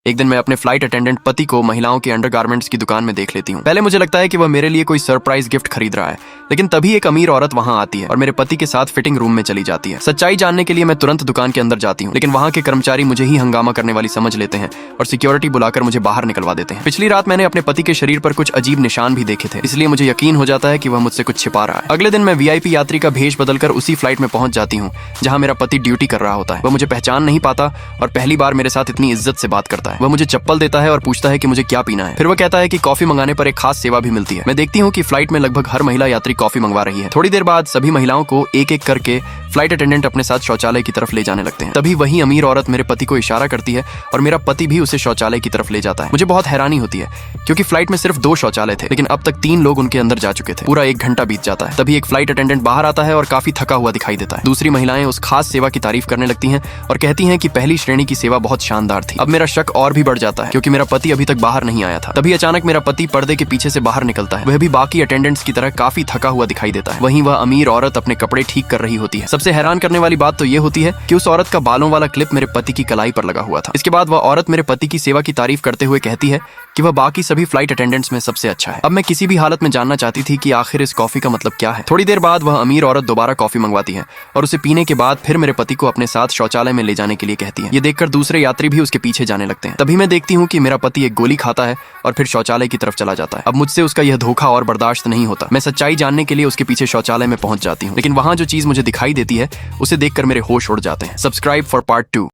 एक दिन मैं अपने फ्लाइट अटेंडेंट पति को महिलाओं के अंडरगारमेंट्स की दुकान में देख लेती हूँ। पहले मुझे लगता है कि वह मेरे लिए कोई सरप्राइज गिफ्ट खरीद रहा है, लेकिन तभी एक अमीर औरत वहां आती है और मेरे पति के साथ फिटिंग रूम में चली जाती है। सच्चाई जानने के लिए मैं तुरंत दुकान के अंदर जाती हूँ, लेकिन वहां के कर्मचारी मुझे ही हंगामा करने वाली समझ लेते हैं और सिक्योरिटी बुलाकर मुझे बाहर निकलवा देते हैं। पिछली रात मैंने अपने पति के शरीर पर कुछ अजीब निशान भी देखे थे, इसलिए मुझे यकीन हो जाता है कि वह मुझसे कुछ छिपा रहा है। अगले दिन मैं वीआईपी यात्री का भेष बदलकर उसी फ्लाइट में पहुंच जाती हूँ जहां मेरा पति ड्यूटी कर रहा होता है। वह मुझे पहचान नहीं पाता और पहली बार मेरे साथ इतनी इज्जत से बात करता है। वह मुझे चप्पल देता है और पूछता है कि मुझे क्या पीना है। फिर वह कहता है कि कॉफी मंगाने पर एक खास सेवा भी मिलती है। मैं देखती हूँ कि फ्लाइट में लगभग हर महिला यात्री कॉफी मंगवा रही है। थोड़ी देर बाद सभी महिलाओं को एक एक करके फ्लाइट अटेंडेंट अपने साथ शौचालय की तरफ ले जाने लगते हैं। तभी वही अमीर औरत मेरे पति को इशारा करती है और मेरा पति भी उसे शौचालय की तरफ ले जाता है। मुझे बहुत हैरानी होती है क्योंकि फ्लाइट में सिर्फ 2 शौचालय थे, लेकिन अब तक 3 लोग उनके अंदर जा चुके थे। पूरा 1 घंटा बीत जाता है। तभी एक फ्लाइट अटेंडेंट बाहर आता है और काफी थका हुआ दिखाई देता है। दूसरी महिलाएं उस खास सेवा की तारीफ करने लगती हैं और कहती हैं कि पहली श्रेणी की सेवा बहुत शानदार थी। अब मेरा शक और भी बढ़ जाता है क्योंकि मेरा पति अभी तक बाहर नहीं आया था। तभी अचानक मेरा पति पर्दे के पीछे से बाहर निकलता है। वह भी बाकी अटेंडेंट्स की तरह काफी थका हुआ दिखाई देता है। वहीं वह अमीर औरत अपने कपड़े ठीक कर रही होती है। सबसे हैरान करने वाली बात तो ये होती है कि उस औरत का बालों वाला क्लिप मेरे पति की कलाई पर लगा हुआ था। इसके बाद वह औरत मेरे पति की सेवा की तारीफ करते हुए कहती है कि वह बाकी सभी फ्लाइट अटेंडेंट्स में सबसे अच्छा है। अब मैं किसी भी हालत में जानना चाहती थी कि आखिर इस कॉफी का मतलब क्या है। थोड़ी देर बाद वह अमीर औरत दोबारा कॉफी मंगवाती है और उसे पीने के बाद फिर मेरे पति को अपने साथ शौचालय में ले जाने के लिए कहती है। ये देखकर दूसरे यात्री भी उसके पीछे जाने लगते हैं। तभी मैं देखती हूँ कि मेरा पति एक गोली खाता है और फिर शौचालय की तरफ चला जाता है। अब मुझसे उसका यह धोखा और बर्दाश्त नहीं होता। मैं सच्चाई जानने के लिए उसके पीछे शौचालय में पहुंच जाती हूँ, लेकिन वहां जो चीज मुझे दिखाई देती है उसे देखकर मेरे होश उड़ जाते हैं। Subscribe for part 2।